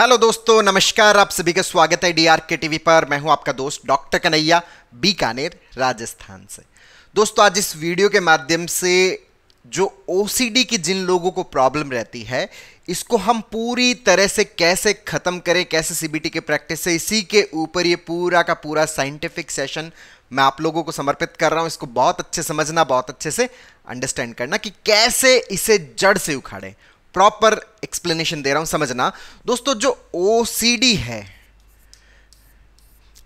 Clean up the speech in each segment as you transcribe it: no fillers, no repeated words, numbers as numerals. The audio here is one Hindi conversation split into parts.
हेलो दोस्तों, नमस्कार। आप सभी का स्वागत है डीआरके टीवी पर। मैं हूं आपका दोस्त डॉक्टर कन्हैया, बीकानेर, राजस्थान से। दोस्तों, आज इस वीडियो के माध्यम से जो ओसीडी की जिन लोगों को प्रॉब्लम रहती है, इसको हम पूरी तरह से कैसे खत्म करें, कैसे सीबीटी के प्रैक्टिस से, इसी के ऊपर ये पूरा का पूरा साइंटिफिक सेशन मैं आप लोगों को समर्पित कर रहा हूं। इसको बहुत अच्छे समझना, बहुत अच्छे से अंडरस्टैंड करना कि कैसे इसे जड़ से उखाड़ें। प्रॉपर एक्सप्लेनेशन दे रहा हूं, समझना। दोस्तों, जो ओसीडी है,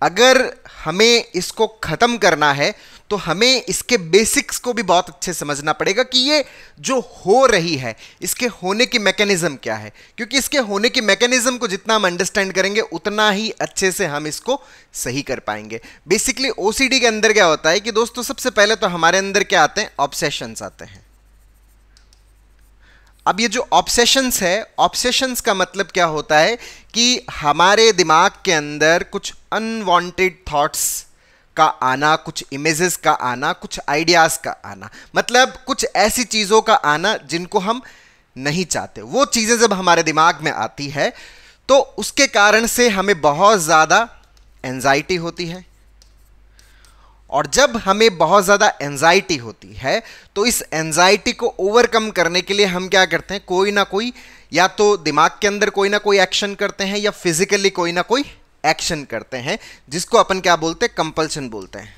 अगर हमें इसको खत्म करना है तो हमें इसके बेसिक्स को भी बहुत अच्छे समझना पड़ेगा कि ये जो हो रही है, इसके होने की मैकेनिज्म क्या है। क्योंकि इसके होने की मैकेनिज्म को जितना हम अंडरस्टैंड करेंगे, उतना ही अच्छे से हम इसको सही कर पाएंगे। बेसिकली ओसीडी के अंदर क्या होता है कि दोस्तों, सबसे पहले तो हमारे अंदर क्या आते हैं, ऑब्सेशंस आते हैं। अब ये जो ऑब्सेशंस है, ऑब्सेशंस का मतलब क्या होता है कि हमारे दिमाग के अंदर कुछ अनवांटेड थॉट्स का आना, कुछ इमेजेस का आना, कुछ आइडियाज का आना, मतलब कुछ ऐसी चीजों का आना जिनको हम नहीं चाहते। वो चीजें जब हमारे दिमाग में आती है तो उसके कारण से हमें बहुत ज्यादा एंजाइटी होती है। और जब हमें बहुत ज़्यादा एंजाइटी होती है तो इस एंजाइटी को ओवरकम करने के लिए हम क्या करते हैं, कोई ना कोई, या तो दिमाग के अंदर कोई ना कोई एक्शन करते हैं या फिजिकली कोई ना कोई एक्शन करते हैं, जिसको अपन क्या बोलते हैं, कंपल्शन बोलते हैं।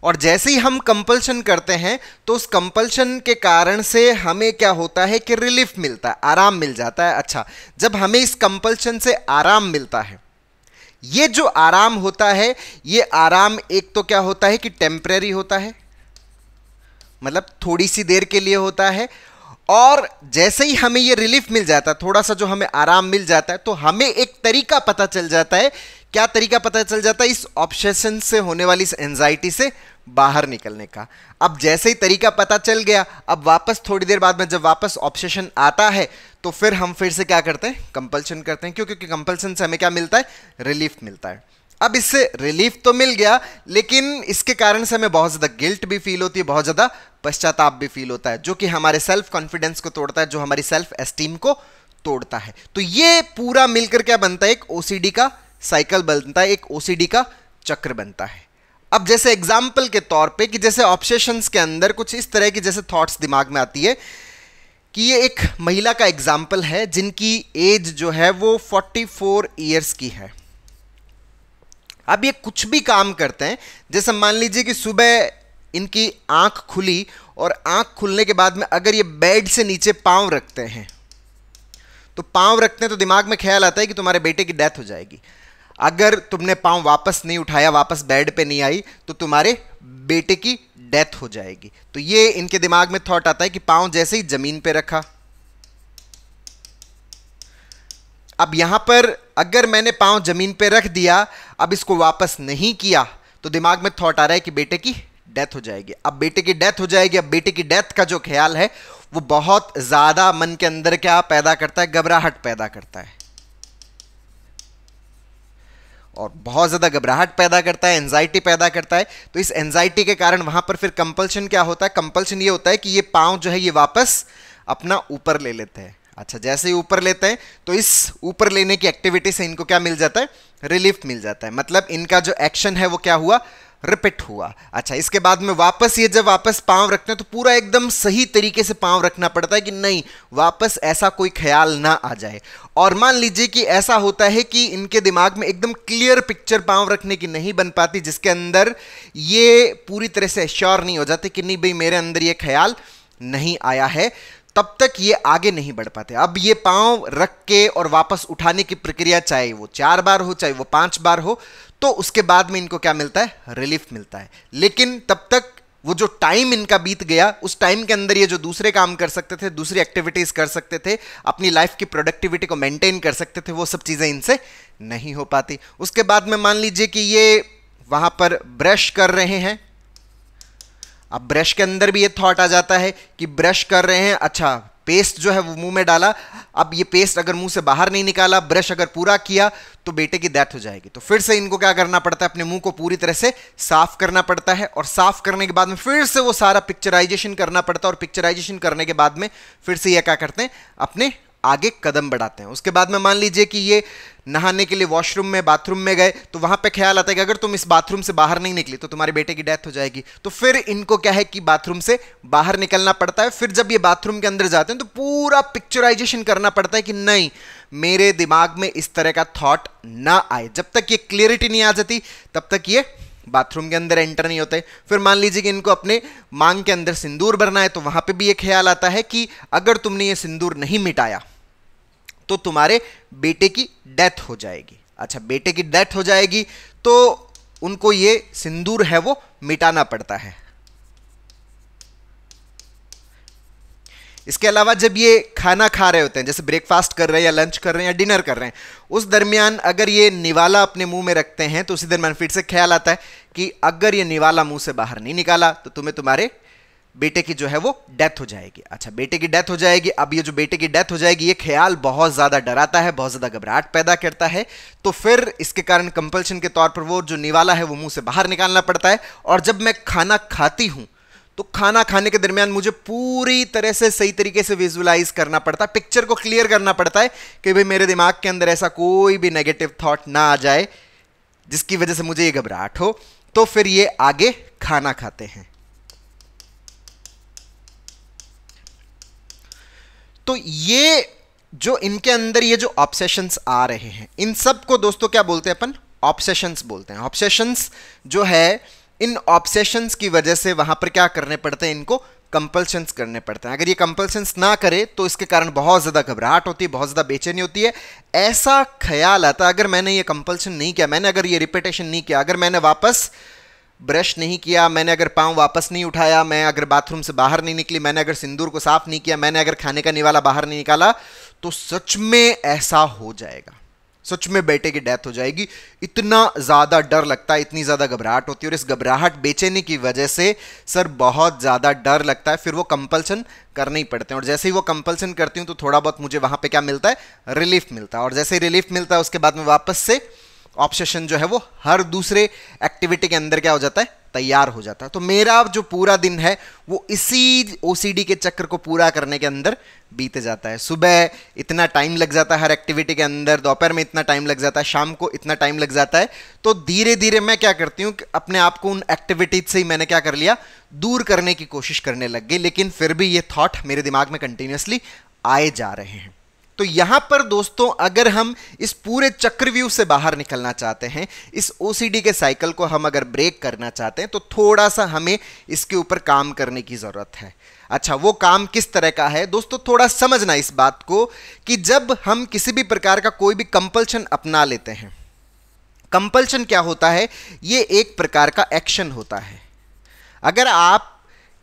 और जैसे ही हम कंपल्शन करते हैं तो उस कंपल्शन के कारण से हमें क्या होता है कि रिलीफ मिलता है, आराम मिल जाता है। अच्छा, जब हमें इस कंपल्शन से आराम मिलता है, ये जो आराम होता है, ये आराम एक तो क्या होता है कि टेम्परेरी होता है, मतलब थोड़ी सी देर के लिए होता है। और जैसे ही हमें ये रिलीफ मिल जाता है, थोड़ा सा जो हमें आराम मिल जाता है, तो हमें एक तरीका पता चल जाता है। क्या तरीका पता चल जाता है? इस ऑब्सेशन से होने वाली इस एंजाइटी से बाहर निकलने का। अब जैसे ही तरीका पता चल गया, अब वापस थोड़ी देर बाद में जब वापस ऑब्सेशन आता है तो फिर हम फिर से क्या करते हैं, कंपल्शन करते हैं। क्योंकि कंपल्शन से हमें क्या मिलता है, रिलीफ मिलता है। अब इससे रिलीफ तो मिल गया, लेकिन इसके कारण से हमें बहुत ज़्यादा गिल्ट भी फील होती है, बहुत ज़्यादा पश्चाताप भी फील होता है, जो कि हमारे सेल्फ कॉन्फिडेंस को तोड़ता है, जो हमारी सेल्फ एस्टीम को तोड़ता है। तो ये पूरा मिलकर क्या बनता है, एक ओसीडी का साइकिल बनता है, एक ओसीडी का चक्र बनता है। अब जैसे एग्जाम्पल के तौर पे कि जैसे ऑब्सेशंस के अंदर कुछ इस तरह की जैसे थॉट्स दिमाग में आती है कि ये एक महिला का एग्जाम्पल है जिनकी एज जो है वो 44 ईयर्स की है। अब ये कुछ भी काम करते हैं, जैसे मान लीजिए कि सुबह इनकी आंख खुली और आंख खुलने के बाद में अगर ये बेड से नीचे पांव रखते हैं, तो पांव रखते हैं तो दिमाग में ख्याल आता है कि तुम्हारे बेटे की डेथ हो जाएगी। अगर तुमने पांव वापस नहीं उठाया, वापस बेड पे नहीं आई, तो तुम्हारे बेटे की डेथ हो जाएगी। तो ये इनके दिमाग में थॉट आता है कि पांव जैसे ही जमीन पे रखा, अब यहां पर अगर मैंने पांव जमीन पे रख दिया, अब इसको वापस नहीं किया, तो दिमाग में थॉट आ रहा है कि बेटे की डेथ हो जाएगी। अब बेटे की डेथ हो जाएगी। अब बेटे की डेथ का जो ख्याल है वो बहुत ज्यादा मन के अंदर क्या पैदा करता है, घबराहट पैदा करता है। और बहुत ज़्यादा घबराहट पैदा करता है, एंजाइटी पैदा करता है। तो इस एंजाइटी के कारण वहां पर फिर कंपल्शन क्या होता है, कंपल्शन ये होता है कि ये पांव जो है ये वापस अपना ऊपर ले लेते हैं। अच्छा, जैसे ही ऊपर लेते हैं तो इस ऊपर लेने की एक्टिविटी से इनको क्या मिल जाता है, रिलीफ मिल जाता है। मतलब इनका जो एक्शन है वो क्या हुआ, रिपीट हुआ। अच्छा, इसके बाद में वापस ये जब वापस पांव रखते हैं तो पूरा एकदम सही तरीके से पांव रखना पड़ता है कि नहीं, वापस ऐसा कोई ख्याल ना आ जाए। और मान लीजिए कि ऐसा होता है कि इनके दिमाग में एकदम क्लियर पिक्चर पांव रखने की नहीं बन पाती, जिसके अंदर ये पूरी तरह से श्योर नहीं हो जाते कि नहीं भाई मेरे अंदर ये ख्याल नहीं आया है, तब तक ये आगे नहीं बढ़ पाते। अब ये पांव रख के और वापस उठाने की प्रक्रिया, चाहे वो 4 बार हो, चाहे वो 5 बार हो, तो उसके बाद में इनको क्या मिलता है, रिलीफ मिलता है। लेकिन तब तक वो जो टाइम इनका बीत गया, उस टाइम के अंदर ये जो दूसरे काम कर सकते थे, दूसरी एक्टिविटीज कर सकते थे, अपनी लाइफ की प्रोडक्टिविटी को मेंटेन कर सकते थे, वो सब चीजें इनसे नहीं हो पाती। उसके बाद में मान लीजिए कि ये वहां पर ब्रश कर रहे हैं। अब ब्रश के अंदर भी ये थॉट आ जाता है कि ब्रश कर रहे हैं, अच्छा पेस्ट जो है वो मुंह में डाला, अब ये पेस्ट अगर मुंह से बाहर नहीं निकाला, ब्रश अगर पूरा किया तो बेटे की डेथ हो जाएगी। तो फिर से इनको क्या करना पड़ता है, अपने मुंह को पूरी तरह से साफ करना पड़ता है, और साफ करने के बाद में फिर से वो सारा पिक्चराइजेशन करना पड़ता है, और पिक्चराइजेशन करने के बाद में फिर से ये क्या करते हैं, अपने आगे कदम बढ़ाते हैं। उसके बाद में मान लीजिए कि ये नहाने के लिए वॉशरूम में, बाथरूम में गए, तो वहां पे ख्याल आता है कि अगर तुम इस बाथरूम से बाहर नहीं निकली तो तुम्हारे बेटे की डेथ हो जाएगी। तो फिर इनको क्या है कि बाथरूम से बाहर निकलना पड़ता है। फिर जब ये बाथरूम के अंदर जाते हैं तो पूरा पिक्चराइजेशन करना पड़ता है कि नहीं, मेरे दिमाग में इस तरह का थॉट ना आए। जब तक ये क्लियरिटी नहीं आ जाती तब तक ये बाथरूम के अंदर एंटर नहीं होते। फिर मान लीजिए कि इनको अपने मांग के अंदर सिंदूर भरना है, तो वहां पे भी ये ख्याल आता है कि अगर तुमने ये सिंदूर नहीं मिटाया तो तुम्हारे बेटे की डेथ हो जाएगी। अच्छा, बेटे की डेथ हो जाएगी तो उनको ये सिंदूर है वो मिटाना पड़ता है। इसके अलावा जब ये खाना खा रहे होते हैं, जैसे ब्रेकफास्ट कर रहे हैं या लंच कर रहे हैं या डिनर कर रहे हैं, उस दरमियान अगर ये निवाला अपने मुंह में रखते हैं तो उसी दरमियान फिर से ख्याल आता है कि अगर ये निवाला मुंह से बाहर नहीं निकाला तो तुम्हें तुम्हारे बेटे की जो है वो डेथ हो जाएगी। अच्छा, बेटे की डेथ हो जाएगी। अब ये जो बेटे की डेथ हो जाएगी, ये ख्याल बहुत ज़्यादा डराता है, बहुत ज़्यादा घबराहट पैदा करता है। तो फिर इसके कारण कंपल्शन के तौर पर वो जो निवाला है वो मुंह से बाहर निकालना पड़ता है। और जब मैं खाना खाती हूँ तो खाना खाने के दरमियान मुझे पूरी तरह से सही तरीके से विजुअलाइज करना पड़ता है, पिक्चर को क्लियर करना पड़ता है कि भाई मेरे दिमाग के अंदर ऐसा कोई भी नेगेटिव थॉट ना आ जाए जिसकी वजह से मुझे ये घबराहट हो। तो फिर ये आगे खाना खाते हैं। तो ये जो इनके अंदर ये जो ऑब्सेशंस आ रहे हैं, इन सब को दोस्तों क्या बोलते हैं अपन? ऑब्सेशंस बोलते हैं। ऑब्सेशंस जो है, इन ऑब्सेशंस की वजह से वहां पर क्या करने पड़ते हैं, इनको कंपल्शंस करने पड़ते हैं। अगर ये कंपल्शंस ना करे तो इसके कारण बहुत ज़्यादा घबराहट होती है, बहुत ज़्यादा बेचैनी होती है। ऐसा ख्याल आता है अगर मैंने ये कंपल्शन नहीं किया, मैंने अगर ये रिपीटेशन नहीं किया, अगर मैंने वापस ब्रश नहीं किया, मैंने अगर पाँव वापस नहीं उठाया, मैं अगर बाथरूम से बाहर नहीं निकली, मैंने अगर सिंदूर को साफ नहीं किया, मैंने अगर खाने का निवाला बाहर नहीं निकाला, तो सच में ऐसा हो जाएगा, सच में बेटे की डेथ हो जाएगी। इतना ज़्यादा डर लगता है, इतनी ज़्यादा घबराहट होती है, और इस घबराहट बेचैनी की वजह से सर बहुत ज़्यादा डर लगता है। फिर वो कंपल्सन करने ही पड़ते हैं, और जैसे ही वो कंपल्सन करती हूँ तो थोड़ा बहुत मुझे वहाँ पे क्या मिलता है, रिलीफ मिलता है। और जैसे ही रिलीफ मिलता है उसके बाद में वापस से ऑब्सेशन जो है वो हर दूसरे एक्टिविटी के अंदर क्या हो जाता है, तैयार हो जाता है। तो मेरा जो पूरा दिन है वो इसी ओसीडी के चक्र को पूरा करने के अंदर बीत जाता है। सुबह इतना टाइम लग जाता है हर एक्टिविटी के अंदर, दोपहर में इतना टाइम लग जाता है, शाम को इतना टाइम लग जाता है। तो धीरे धीरे मैं क्या करती हूँ कि अपने आप को उन एक्टिविटीज से ही मैंने क्या कर लिया, दूर करने की कोशिश करने लग गई। लेकिन फिर भी ये थॉट मेरे दिमाग में कंटिन्यूसली आए जा रहे हैं। तो यहां पर दोस्तों अगर हम इस पूरे चक्रव्यूह से बाहर निकलना चाहते हैं, इस ओसीडी के साइकिल को हम अगर ब्रेक करना चाहते हैं, तो थोड़ा सा हमें इसके ऊपर काम करने की जरूरत है। अच्छा, वो काम किस तरह का है दोस्तों, थोड़ा समझना इस बात को कि जब हम किसी भी प्रकार का कोई भी कंपल्शन अपना लेते हैं, कंपल्शन क्या होता है, ये एक प्रकार का एक्शन होता है। अगर आप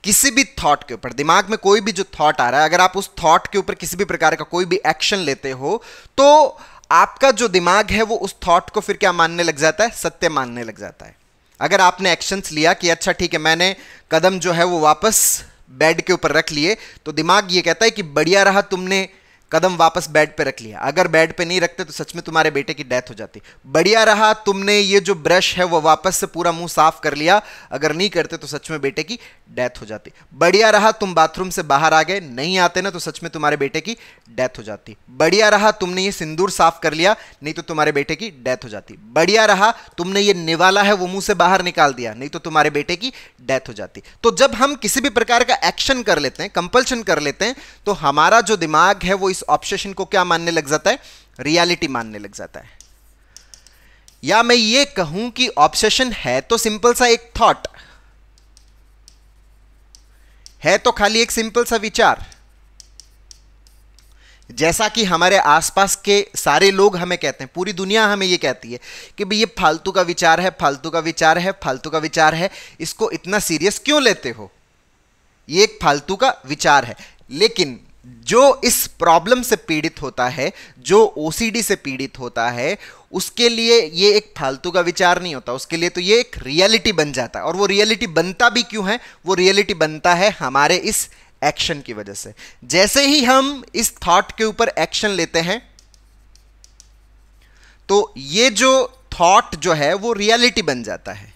किसी भी थॉट के ऊपर, दिमाग में कोई भी जो थॉट आ रहा है, अगर आप उस थॉट के ऊपर किसी भी प्रकार का कोई भी एक्शन लेते हो, तो आपका जो दिमाग है वो उस थॉट को फिर क्या मानने लग जाता है, सत्य मानने लग जाता है। अगर आपने एक्शंस लिया कि अच्छा ठीक है, मैंने कदम जो है वो वापस बेड के ऊपर रख लिए, तो दिमाग ये कहता है कि बढ़िया रहा तुमने कदम वापस बेड पे रख लिया। अगर बेड पे नहीं रखते तो सच में तुम्हारे बेटे की डेथ हो जाती। बढ़िया रहा तुमने ये जो ब्रश है वो वापस से पूरा मुंह साफ कर लिया, अगर नहीं करते तो सच में बेटे की डेथ हो जाती। बढ़िया रहा तुम बाथरूम से बाहर आ गए, नहीं आते ना तो सच में तुम्हारे बेटे की डेथ हो जाती। बढ़िया रहा तुमने ये सिंदूर साफ कर लिया, नहीं तो तुम्हारे बेटे की डेथ हो जाती। बढ़िया रहा तुमने ये निवाला है वो मुंह से बाहर निकाल दिया, नहीं तो तुम्हारे बेटे की डेथ हो जाती। तो जब हम किसी भी प्रकार का एक्शन कर लेते हैं, कंपल्शन कर लेते हैं, तो हमारा जो दिमाग है वो इस ऑब्सेशन को क्या मानने लग जाता है, रियलिटी मानने लग जाता है। या मैं ये कहूं कि ऑब्सेशन है तो सिंपल सा एक थॉट है, तो खाली एक सिंपल सा विचार, जैसा कि हमारे आसपास के सारे लोग हमें कहते हैं, पूरी दुनिया हमें ये कहती है कि भाई ये फालतू का विचार है, फालतू का विचार है, फालतू का विचार है, इसको इतना सीरियस क्यों लेते हो, ये एक फालतू का विचार है। लेकिन जो इस प्रॉब्लम से पीड़ित होता है, जो ओसीडी से पीड़ित होता है, उसके लिए ये एक फालतू का विचार नहीं होता, उसके लिए तो ये एक रियलिटी बन जाता है। और वो रियलिटी बनता भी क्यों है, वो रियलिटी बनता है हमारे इस एक्शन की वजह से। जैसे ही हम इस थॉट के ऊपर एक्शन लेते हैं, तो ये जो थॉट जो है वो रियलिटी बन जाता है।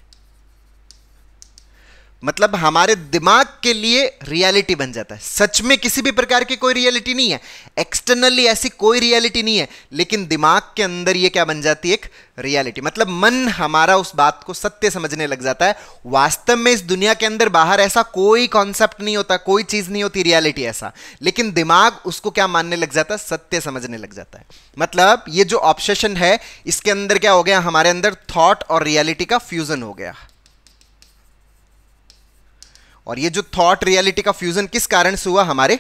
मतलब हमारे दिमाग के लिए रियलिटी बन जाता है। सच में किसी भी प्रकार की कोई रियलिटी नहीं है, एक्सटर्नली ऐसी कोई रियलिटी नहीं है, लेकिन दिमाग के अंदर ये क्या बन जाती है, एक रियलिटी। मतलब मन हमारा उस बात को सत्य समझने लग जाता है। वास्तव में इस दुनिया के अंदर बाहर ऐसा कोई कॉन्सेप्ट नहीं होता, कोई चीज नहीं होती रियलिटी ऐसा, लेकिन दिमाग उसको क्या मानने लग जाता है, सत्य समझने लग जाता है। मतलब ये जो ऑब्सेशन है, इसके अंदर क्या हो गया, हमारे अंदर थॉट और रियलिटी का फ्यूजन हो गया। और ये जो थॉट रियलिटी का फ्यूजन किस कारण से हुआ, हमारे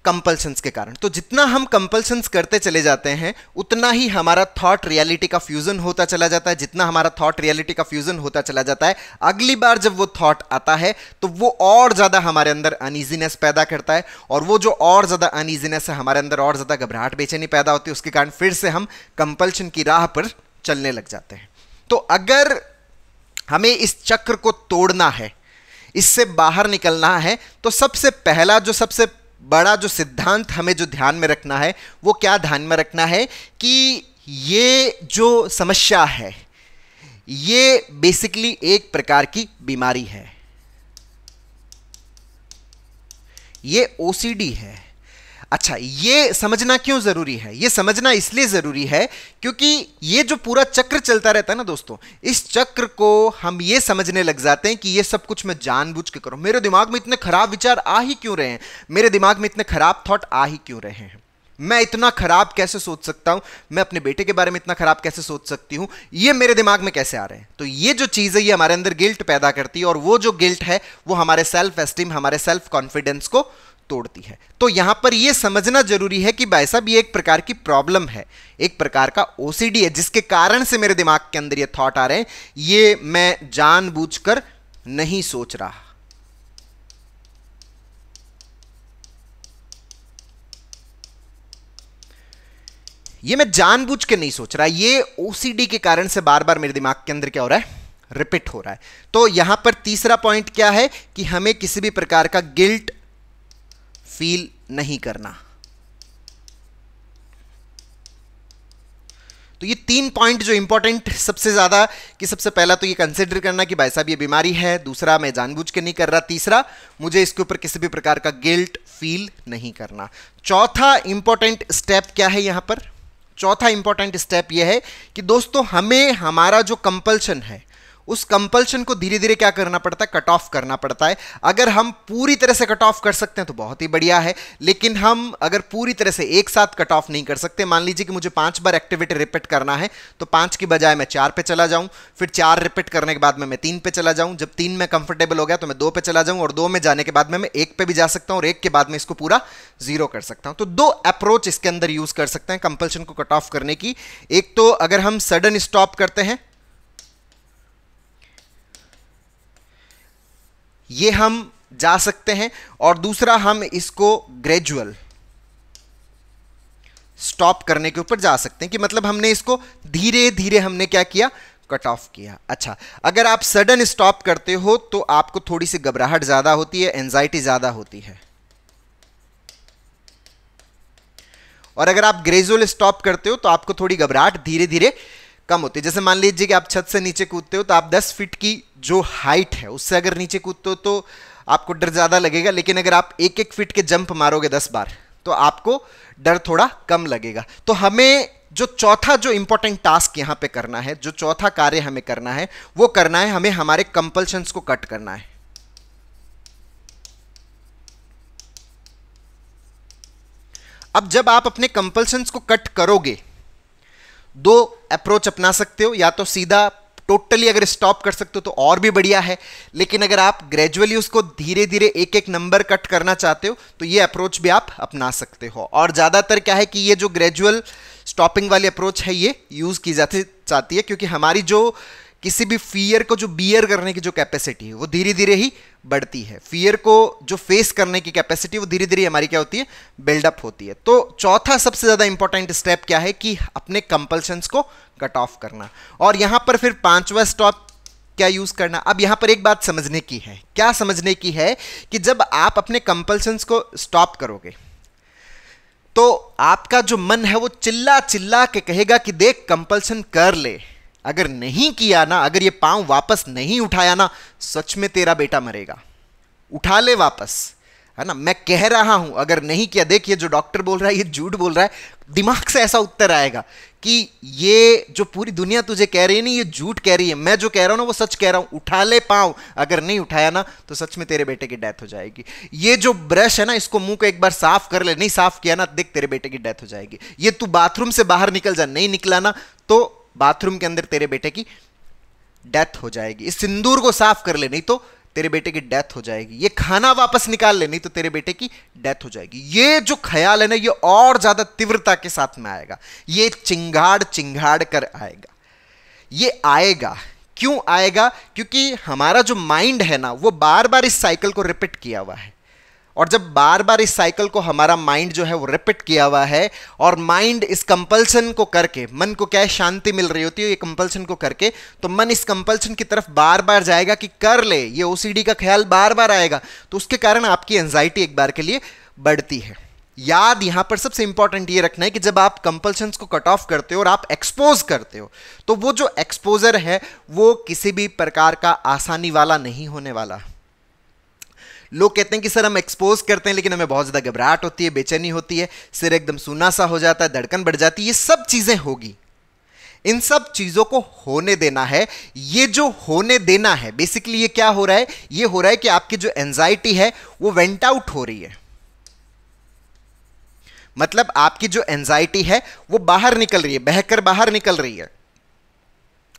कंपल्शंस के कारण। तो जितना हम कंपल्शंस करते चले जाते हैं, उतना ही हमारा थॉट रियलिटी का फ्यूजन होता चला जाता है। जितना हमारा थॉट रियलिटी का फ्यूजन होता चला जाता है, अगली बार जब वो थॉट आता है तो वो और ज्यादा हमारे अंदर अनईजीनेस पैदा करता है, और वो जो और ज्यादा अनईजीनेस है, हमारे अंदर और ज्यादा घबराहट, बेचैनी पैदा होती है। उसके कारण फिर से हम कंपल्शन की राह पर चलने लग जाते हैं। तो अगर हमें इस चक्र को तोड़ना है, इससे बाहर निकलना है, तो सबसे पहला जो सबसे बड़ा जो सिद्धांत हमें जो ध्यान में रखना है, वो क्या ध्यान में रखना है कि ये जो समस्या है, ये बेसिकली एक प्रकार की बीमारी है, ये ओसीडी है। अच्छा, ये समझना क्यों जरूरी है? ये समझना इसलिए जरूरी है क्योंकि ये जो पूरा चक्र चलता रहता है ना दोस्तों, इस चक्र को हम ये समझने लग जाते हैं कि ये सब कुछ मैं जानबूझ के करूं। मेरे दिमाग में इतने खराब विचार आ ही क्यों रहे हैं, मेरे दिमाग में इतने खराब थॉट आ ही क्यों रहे हैं, मैं इतना खराब कैसे सोच सकता हूं, मैं अपने बेटे के बारे में इतना खराब कैसे सोच सकती हूं, ये मेरे दिमाग में कैसे आ रहे हैं। तो ये जो चीज है, ये हमारे अंदर गिल्ट पैदा करती है, और वो जो गिल्ट है वो हमारे सेल्फ एस्टीम, हमारे सेल्फ कॉन्फिडेंस को तोड़ती है। तो यहां पर यह समझना जरूरी है कि भाई साहब ये एक प्रकार की प्रॉब्लम है, एक प्रकार का ओसीडी है, जिसके कारण से मेरे दिमाग के अंदर ये थॉट आ रहे हैं, ये मैं जानबूझकर नहीं सोच रहा। ये मैं जानबूझ के नहीं सोच रहा, ये ओसीडी के कारण से बार बार मेरे दिमाग के अंदर क्या हो रहा है, रिपीट हो रहा है। तो यहां पर तीसरा पॉइंट क्या है कि हमें किसी भी प्रकार का गिल्ट फील नहीं करना। तो ये 3 पॉइंट जो इंपॉर्टेंट सबसे ज्यादा, कि सबसे पहला तो ये कंसिडर करना कि भाई साहब ये बीमारी है, दूसरा मैं जानबूझ के नहीं कर रहा, तीसरा मुझे इसके ऊपर किसी भी प्रकार का गिल्ट फील नहीं करना। चौथा इंपॉर्टेंट स्टेप क्या है यहां पर? चौथा इंपॉर्टेंट स्टेप यह है कि दोस्तों हमें हमारा जो कंपल्शन है, उस कंपल्शन को धीरे धीरे क्या करना पड़ता है, कट ऑफ करना पड़ता है। अगर हम पूरी तरह से कट ऑफ कर सकते हैं तो बहुत ही बढ़िया है, लेकिन हम अगर पूरी तरह से एक साथ कट ऑफ नहीं कर सकते, मान लीजिए कि मुझे 5 बार एक्टिविटी रिपीट करना है, तो 5 की बजाय मैं 4 पे चला जाऊं, फिर 4 रिपीट करने के बाद में मैं 3 पे चला जाऊं, जब 3 में कंफर्टेबल हो गया तो मैं 2 पे चला जाऊं, और 2 में जाने के बाद में मैं 1 पे भी जा सकता हूं, और 1 के बाद में इसको पूरा 0 कर सकता हूं। तो 2 अप्रोच इसके अंदर यूज कर सकते हैं कंपल्शन को कट ऑफ करने की। एक तो अगर हम सडन स्टॉप करते हैं, ये हम जा सकते हैं, और दूसरा हम इसको ग्रेजुअल स्टॉप करने के ऊपर जा सकते हैं, कि मतलब हमने इसको धीरे धीरे हमने क्या किया, कट ऑफ किया। अच्छा, अगर आप सडन स्टॉप करते हो तो आपको थोड़ी सी घबराहट ज्यादा होती है, एंजाइटी ज्यादा होती है, और अगर आप ग्रेजुअल स्टॉप करते हो तो आपको थोड़ी घबराहट धीरे धीरे कम होती है। जैसे मान लीजिए कि आप छत से नीचे कूदते हो, तो आप 10 फीट की जो हाइट है उससे अगर नीचे कूदते हो तो आपको डर ज्यादा लगेगा, लेकिन अगर आप 1-1 फीट के जंप मारोगे 10 बार तो आपको डर थोड़ा कम लगेगा। तो हमें जो चौथा जो इंपॉर्टेंट टास्क यहां पे करना है, जो चौथा कार्य हमें करना है, वो करना है, हमें हमारे कंपल्शंस को कट करना है। अब जब आप अपने कंपल्शंस को कट करोगे, 2 अप्रोच अपना सकते हो, या तो सीधा टोटली अगर स्टॉप कर सकते हो तो और भी बढ़िया है, लेकिन अगर आप ग्रेजुअली उसको धीरे धीरे एक एक नंबर कट करना चाहते हो तो ये अप्रोच भी आप अपना सकते हो। और ज्यादातर क्या है कि ये जो ग्रेजुअल स्टॉपिंग वाली अप्रोच है ये यूज की जाती है, क्योंकि हमारी जो किसी भी फियर को जो बियर करने की जो कैपेसिटी है वो धीरे धीरे ही बढ़ती है, फियर को जो फेस करने की कैपेसिटी वो धीरे धीरे हमारी क्या होती है, बिल्डअप होती है। तो चौथा सबसे ज्यादा इंपॉर्टेंट स्टेप क्या है कि अपने कंपल्शंस को कट ऑफ करना, और यहां पर फिर 5वां स्टॉप क्या यूज करना। अब यहां पर एक बात समझने की है, क्या समझने की है कि जब आप अपने कंपल्शंस को स्टॉप करोगे तो आपका जो मन है वो चिल्ला चिल्ला के कहेगा कि देख कंपल्शन कर ले, अगर नहीं किया ना, अगर ये पांव वापस नहीं उठाया ना, सच में तेरा बेटा मरेगा। उठा ले वापस, है ना। मैं कह रहा हूं, अगर नहीं किया, देखिए जो डॉक्टर बोल रहा है ये झूठ बोल रहा है, दिमाग से ऐसा उत्तर आएगा कि ये जो पूरी दुनिया तुझे कह रही है नहीं, ये झूठ कह रही है, मैं जो कह रहा हूं ना वो सच कह रहा हूं। उठा ले पांव, अगर नहीं उठाया ना तो सच में तेरे बेटे की डेथ हो जाएगी। ये जो ब्रश है ना, इसको मुंह को एक बार साफ कर ले, नहीं साफ किया ना, देख तेरे बेटे की डेथ हो जाएगी। ये तू बाथरूम से बाहर निकल जा, नहीं निकला ना तो बाथरूम के अंदर तेरे बेटे की डेथ हो जाएगी। इस सिंदूर को साफ कर ले, नहीं तो तेरे बेटे की डेथ हो जाएगी। ये खाना वापस निकाल ले, नहीं तो तेरे बेटे की डेथ हो जाएगी। ये जो ख्याल है ना, ये और ज्यादा तीव्रता के साथ में आएगा, ये चिंगाड़ चिंगाड़ कर आएगा। ये आएगा, क्यों आएगा? क्योंकि हमारा जो माइंड है ना, वो बार बार इस साइकिल को रिपीट किया हुआ है। और जब बार बार इस साइकिल को हमारा माइंड जो है वो रिपीट किया हुआ है, और माइंड इस कंपल्सन को करके, मन को क्या है, शांति मिल रही होती है ये कंपल्सन को करके, तो मन इस कंपल्सन की तरफ बार बार जाएगा कि कर ले, ये ओसीडी का ख्याल बार बार आएगा, तो उसके कारण आपकी एंजाइटी एक बार के लिए बढ़ती है। याद यहां पर सबसे इंपॉर्टेंट ये रखना है कि जब आप कंपल्शंस को कट ऑफ करते हो और आप एक्सपोज करते हो, तो वो जो एक्सपोजर है वो किसी भी प्रकार का आसानी वाला नहीं होने वाला। लोग कहते हैं कि सर हम एक्सपोज करते हैं लेकिन हमें बहुत ज्यादा घबराहट होती है, बेचैनी होती है, सिर एकदम सूना सा हो जाता है, धड़कन बढ़ जाती है। ये सब चीजें होगी, इन सब चीजों को होने देना है। ये जो होने देना है, बेसिकली ये क्या हो रहा है? ये हो रहा है कि आपकी जो एंजाइटी है वो वेंट आउट हो रही है। मतलब आपकी जो एंजाइटी है वो बाहर निकल रही है, बहकर बाहर निकल रही है।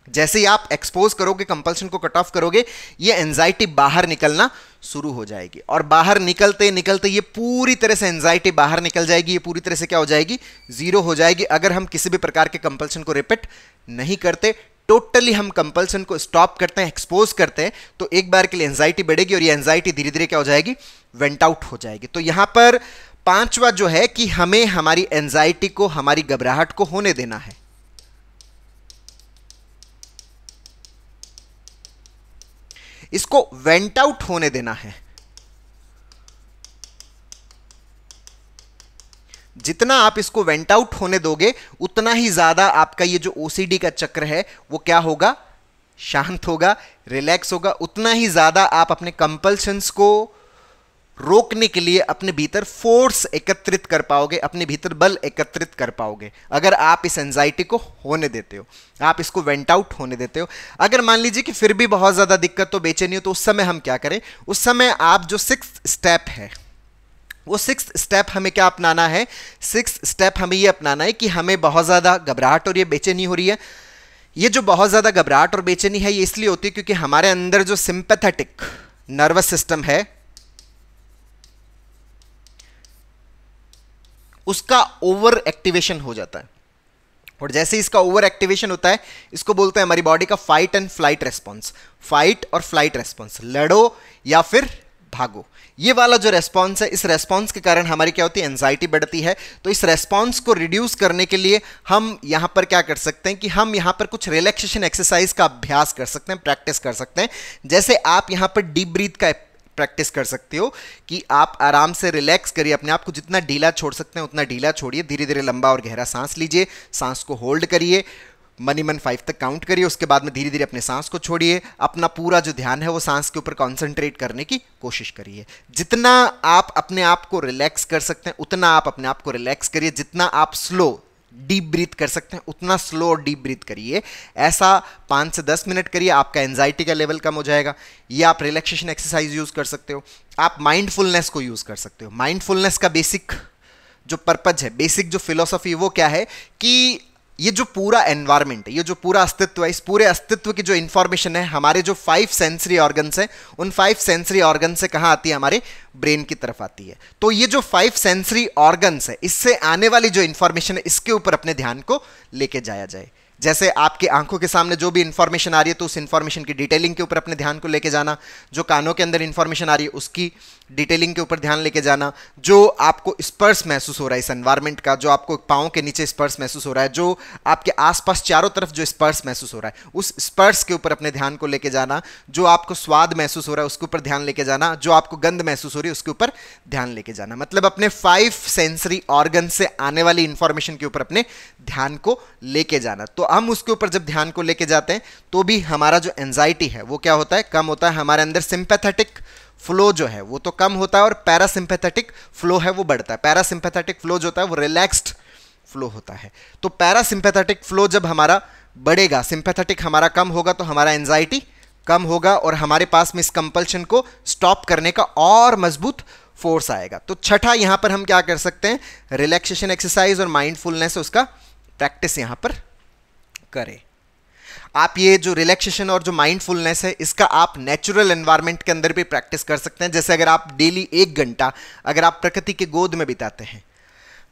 जैसे ही आप एक्सपोज करोगे, कंपल्शन को कट ऑफ करोगे, ये एंजाइटी बाहर निकलना शुरू हो जाएगी। और बाहर निकलते निकलते ये पूरी तरह से एंजाइटी बाहर निकल जाएगी, ये पूरी तरह से क्या हो जाएगी? जीरो हो जाएगी। अगर हम किसी भी प्रकार के कंपल्शन को रिपीट नहीं करते, टोटली हम कंपल्शन को स्टॉप करते हैं, एक्सपोज करते हैं, तो एक बार के लिए एंजाइटी बढ़ेगी और ये एंजाइटी धीरे धीरे क्या हो जाएगी? वेंट आउट हो जाएगी। तो यहां पर पांचवा जो है कि हमें हमारी एंजाइटी को, हमारी घबराहट को होने देना है। इसको वेंट आउट होने देना है। जितना आप इसको वेंट आउट होने दोगे, उतना ही ज्यादा आपका ये जो ओसीडी का चक्र है वो क्या होगा? शांत होगा, रिलैक्स होगा। उतना ही ज्यादा आप अपने कंपल्शंस को रोकने के लिए अपने भीतर फोर्स एकत्रित कर पाओगे, अपने भीतर बल एकत्रित कर पाओगे, अगर आप इस एंजाइटी को होने देते हो, आप इसको वेंट आउट होने देते हो। अगर मान लीजिए कि फिर भी बहुत ज्यादा दिक्कत हो, बेचैनी हो, तो उस समय हम क्या करें? उस समय आप जो 6th स्टेप है, वो 6th स्टेप हमें क्या अपनाना है? 6th स्टेप हमें ये अपनाना है कि हमें बहुत ज्यादा घबराहट हो रही है, बेचैनी हो रही है। ये जो बहुत ज्यादा घबराहट और बेचैनी है, ये इसलिए होती है क्योंकि हमारे अंदर जो सिंपैथेटिक नर्वस सिस्टम है उसका ओवर एक्टिवेशन हो जाता है। और जैसे इसका ओवर एक्टिवेशन होता है, इसको बोलते हैं हमारी बॉडी का fight and flight response. Fight और फ्लाइट रेस्पॉन्स, लड़ो या फिर भागो, ये वाला जो रेस्पॉन्स है, इस रेस्पॉन्स के कारण हमारी क्या होती है? एंजाइटी बढ़ती है। तो इस रेस्पॉन्स को रिड्यूस करने के लिए हम यहां पर क्या कर सकते हैं कि हम यहां पर कुछ रिलैक्सेशन एक्सरसाइज का अभ्यास कर सकते हैं, प्रैक्टिस कर सकते हैं। जैसे आप यहां पर डीप ब्रीथ का प्रैक्टिस कर सकते हो कि आप आराम से रिलैक्स करिए अपने आप को, जितना ढीला छोड़ सकते हैं उतना ढीला छोड़िए, धीरे धीरे लंबा और गहरा सांस लीजिए, सांस को होल्ड करिए, मनी मन 5 तक काउंट करिए, उसके बाद में धीरे धीरे अपने सांस को छोड़िए। अपना पूरा जो ध्यान है वो सांस के ऊपर कंसंट्रेट करने की कोशिश करिए। जितना आप अपने आप को रिलैक्स कर सकते हैं उतना आप अपने आप को रिलैक्स करिए। जितना आप स्लो डीप ब्रीथ कर सकते हैं उतना स्लो और डीप ब्रीथ करिए। ऐसा 5 से 10 मिनट करिए, आपका एंजाइटी का लेवल कम हो जाएगा। ये आप रिलैक्सेशन एक्सरसाइज यूज कर सकते हो, आप माइंडफुलनेस को यूज कर सकते हो। माइंडफुलनेस का बेसिक जो पर्पज है, बेसिक जो फिलॉसफी वो क्या है कि ये जो पूरा एनवायरमेंट है, ये जो पूरा अस्तित्व है, इस पूरे अस्तित्व की जो इंफॉर्मेशन है हमारे जो 5 सेंसरी ऑर्गन्स हैं, उन 5 सेंसरी ऑर्गन से कहाँ आती है? हमारे ब्रेन की तरफ आती है। तो ये जो 5 सेंसरी ऑर्गन्स है, इससे आने वाली जो इंफॉर्मेशन है, इसके ऊपर अपने ध्यान को लेके जाया जाए। जैसे आपके आंखों के सामने जो भी इंफॉर्मेशन आ रही है, तो उस इंफॉर्मेशन की डिटेलिंग के ऊपर अपने ध्यान को लेके जाना। जो कानों के अंदर इंफॉर्मेशन आ रही है उसकी डिटेलिंग के ऊपर ध्यान लेके जाना, जो आपको स्पर्श महसूस हो रहा है इस एनवायरनमेंट का, जो आपको पाँव के नीचे स्पर्श महसूस हो रहा है, जो आपके आसपास चारों तरफ जो स्पर्श महसूस हो रहा है उस स्पर्श के ऊपर अपने ध्यान को लेके जाना, जो आपको स्वाद महसूस हो रहा है उसके ऊपर ध्यान लेके जाना, जो आपको गंध महसूस हो रही है उसके ऊपर ध्यान लेके जाना। मतलब अपने 5 सेंसरी ऑर्गन से आने वाली इंफॉर्मेशन के ऊपर अपने ध्यान को लेके जाना। तो हम उसके ऊपर जब ध्यान को लेके जाते हैं तो भी हमारा जो एंजाइटी है वो क्या होता है, कम होता है। हमारे अंदर सिंपैथेटिक फ्लो जो है वो तो कम होता है और पैरासिम्पैथेटिक फ्लो है वो बढ़ता है। पैरासिम्पैथेटिक फ्लो जो होता है वो रिलैक्स्ड फ्लो होता है। तो पैरासिम्पैथेटिक फ्लो जब हमारा बढ़ेगा, सिंपैथेटिक हमारा कम होगा, तो हमारा एंजाइटी कम होगा और हमारे पास में इस कंपल्शन को स्टॉप करने का और मजबूत फोर्स आएगा। तो छठा यहां पर हम क्या कर सकते हैं, रिलैक्सेशन एक्सरसाइज और माइंडफुलनेस उसका प्रैक्टिस यहां पर करें। आप ये जो रिलैक्सेशन और जो माइंडफुलनेस है इसका आप नेचुरल एनवायरनमेंट के अंदर भी प्रैक्टिस कर सकते हैं। जैसे अगर आप डेली 1 घंटा अगर आप प्रकृति के गोद में बिताते हैं,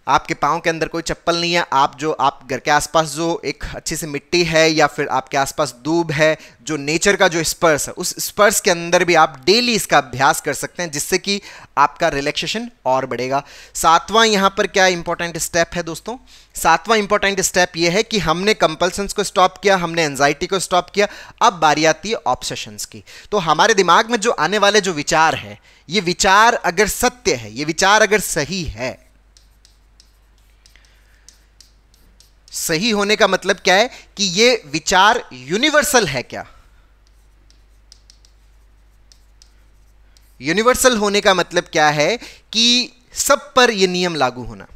आपके पाँव के अंदर कोई चप्पल नहीं है, आप घर के आसपास जो एक अच्छी सी मिट्टी है या फिर आपके आसपास दूब है, जो नेचर का जो स्पर्श है उस स्पर्श के अंदर भी आप डेली इसका अभ्यास कर सकते हैं, जिससे कि आपका रिलैक्सेशन और बढ़ेगा। 7वां यहाँ पर क्या इंपॉर्टेंट स्टेप है दोस्तों, 7वां इंपॉर्टेंट स्टेप ये है कि हमने कंपल्सन्स को स्टॉप किया, हमने एंजाइटी को स्टॉप किया, अब बारी आती है ऑब्सेशंस की। तो हमारे दिमाग में जो आने वाले जो विचार है, ये विचार अगर सत्य है, ये विचार अगर सही है, सही होने का मतलब क्या है कि ये विचार यूनिवर्सल है क्या? यूनिवर्सल होने का मतलब क्या है कि सब पर यह नियम लागू होना।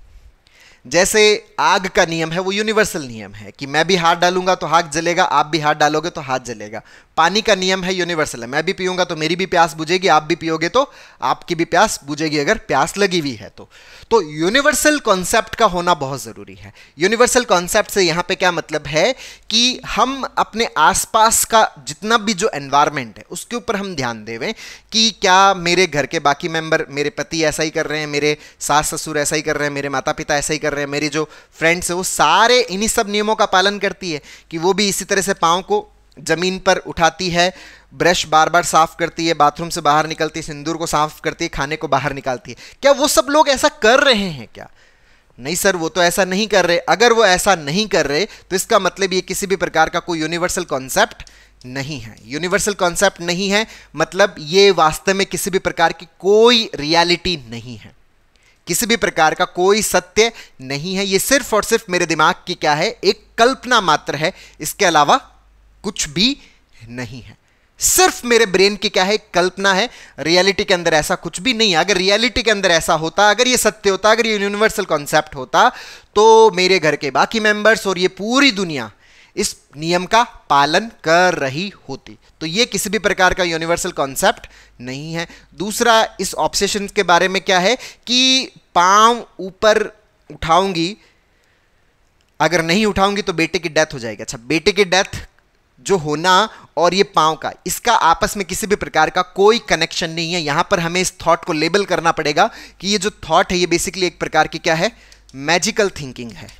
जैसे आग का नियम है वो यूनिवर्सल नियम है कि मैं भी हाथ डालूंगा तो आग जलेगा, आप भी हाथ डालोगे तो हाथ जलेगा। पानी का नियम है यूनिवर्सल है, मैं भी पीऊंगा तो मेरी भी प्यास बुझेगी, आप भी पियोगे तो आपकी भी प्यास बुझेगी अगर प्यास लगी हुई है तो यूनिवर्सल कॉन्सेप्ट का होना बहुत ज़रूरी है। यूनिवर्सल कॉन्सेप्ट से यहाँ पे क्या मतलब है कि हम अपने आसपास का जितना भी जो एनवायरनमेंट है उसके ऊपर हम ध्यान देवें कि क्या मेरे घर के बाकी मेंबर, मेरे पति ऐसा ही कर रहे हैं, मेरे सास ससुर ऐसा ही कर रहे हैं, मेरे माता पिता ऐसा ही कर रहे हैं, मेरी जो फ्रेंड्स है वो सारे इन्हीं सब नियमों का पालन करती है कि वो भी इसी तरह से पाँव को जमीन पर उठाती है, ब्रश बार बार साफ करती है, बाथरूम से बाहर निकलती है, सिंदूर को साफ करती है, खाने को बाहर निकालती है। क्या वो सब लोग ऐसा कर रहे हैं क्या? नहीं सर, वो तो ऐसा नहीं कर रहे। अगर वो ऐसा नहीं कर रहे तो इसका मतलब ये किसी भी प्रकार का कोई यूनिवर्सल कॉन्सेप्ट नहीं है। यूनिवर्सल कॉन्सेप्ट नहीं है मतलब ये वास्तव में किसी भी प्रकार की कोई रियलिटी नहीं है, किसी भी प्रकार का कोई सत्य नहीं है। ये सिर्फ और सिर्फ मेरे दिमाग की क्या है, एक कल्पना मात्र है, इसके अलावा कुछ भी नहीं है। सिर्फ मेरे ब्रेन की क्या है, कल्पना है। रियलिटी के अंदर ऐसा कुछ भी नहीं है। अगर रियलिटी के अंदर ऐसा होता, अगर ये सत्य होता, अगर ये यूनिवर्सल कॉन्सेप्ट होता तो मेरे घर के बाकी मेंबर्स और ये पूरी दुनिया इस नियम का पालन कर रही होती। तो ये किसी भी प्रकार का यूनिवर्सल कॉन्सेप्ट नहीं है। दूसरा, इस ऑब्सेशन के बारे में क्या है कि पांव ऊपर उठाऊंगी, अगर नहीं उठाऊंगी तो बेटे की डेथ हो जाएगी। अच्छा, बेटे की डेथ जो होना और ये पांव का, इसका आपस में किसी भी प्रकार का कोई कनेक्शन नहीं है। यहां पर हमें इस थॉट को लेबल करना पड़ेगा कि ये जो थॉट है ये बेसिकली एक प्रकार की क्या है, मैजिकल थिंकिंग है।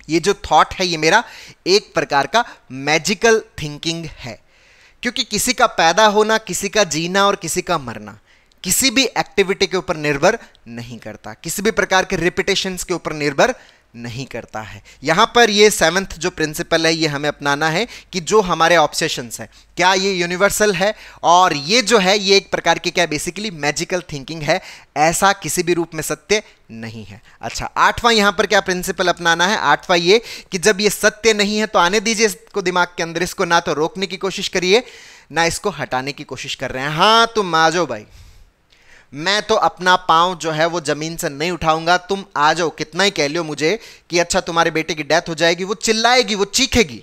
ये जो थॉट है ये मेरा एक प्रकार का मैजिकल थिंकिंग है, क्योंकि किसी का पैदा होना, किसी का जीना और किसी का मरना किसी भी एक्टिविटी के ऊपर निर्भर नहीं करता, किसी भी प्रकार के रिपीटेशंस के ऊपर निर्भर नहीं करता है। यहां पर ये 7th जो प्रिंसिपल है ये हमें अपनाना है कि जो हमारे ऑब्सेशंस है क्या ये यूनिवर्सल है, और ये जो है ये एक प्रकार की क्या बेसिकली मैजिकल थिंकिंग है, ऐसा किसी भी रूप में सत्य नहीं है। अच्छा, 8वां यहां पर क्या प्रिंसिपल अपनाना है, 8वां ये कि जब ये सत्य नहीं है तो आने दीजिए इसको दिमाग के अंदर, इसको ना तो रोकने की कोशिश करिए ना इसको हटाने की कोशिश कर रहे हैं। हाँ, तुम आ जाओ भाई, मैं तो अपना पांव जो है वो जमीन से नहीं उठाऊंगा, तुम आ जाओ। कितना ही कह लियो मुझे कि अच्छा तुम्हारे बेटे की डेथ हो जाएगी, वो चिल्लाएगी, वो चीखेगी,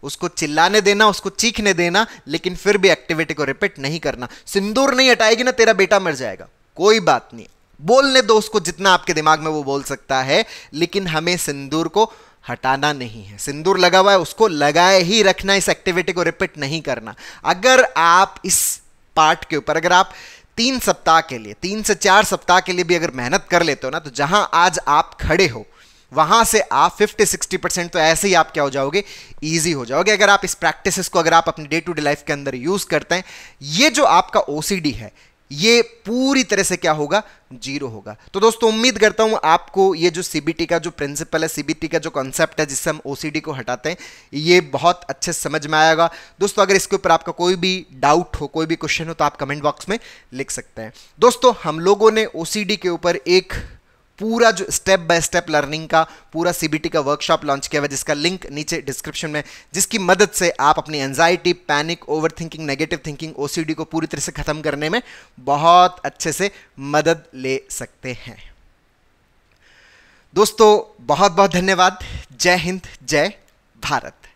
उसको चिल्लाने देना, उसको चीखने देना, लेकिन फिर भी एक्टिविटी को रिपीट नहीं करना। सिंदूर नहीं हटाएगी ना, तेरा बेटा मर जाएगा, कोई बात नहीं, बोलने दो उसको जितना आपके दिमाग में वो बोल सकता है, लेकिन हमें सिंदूर को हटाना नहीं है। सिंदूर लगा हुआ है, उसको लगाए ही रखना, इस एक्टिविटी को रिपीट नहीं करना। अगर आप इस पार्ट के ऊपर अगर आप 3 सप्ताह के लिए, 3 से 4 सप्ताह के लिए भी अगर मेहनत कर लेते हो ना, तो जहां आज आप खड़े हो वहां से आप 50-60% तो ऐसे ही आप क्या हो जाओगे, इजी हो जाओगे। अगर आप इस प्रैक्टिसेस को अगर आप अपनी डे टू डे लाइफ के अंदर यूज करते हैं, ये जो आपका ओसीडी है ये पूरी तरह से क्या होगा, जीरो होगा। तो दोस्तों उम्मीद करता हूं आपको ये जो सीबीटी का जो प्रिंसिपल है, सीबीटी का जो कॉन्सेप्ट है जिससे हम ओसीडी को हटाते हैं, ये बहुत अच्छे से समझ में आएगा। दोस्तों अगर इसके ऊपर आपका कोई भी डाउट हो, कोई भी क्वेश्चन हो, तो आप कमेंट बॉक्स में लिख सकते हैं। दोस्तों हम लोगों ने ओसीडी के ऊपर एक पूरा जो स्टेप बाय स्टेप लर्निंग का पूरा सीबीटी का वर्कशॉप लॉन्च किया हुआ है, जिसका लिंक नीचे डिस्क्रिप्शन में, जिसकी मदद से आप अपनी anxiety, panic, over thinking, negative thinking, OCD को पूरी तरह से खत्म करने में बहुत अच्छे से मदद ले सकते हैं। दोस्तों बहुत बहुत धन्यवाद। जय हिंद, जय भारत।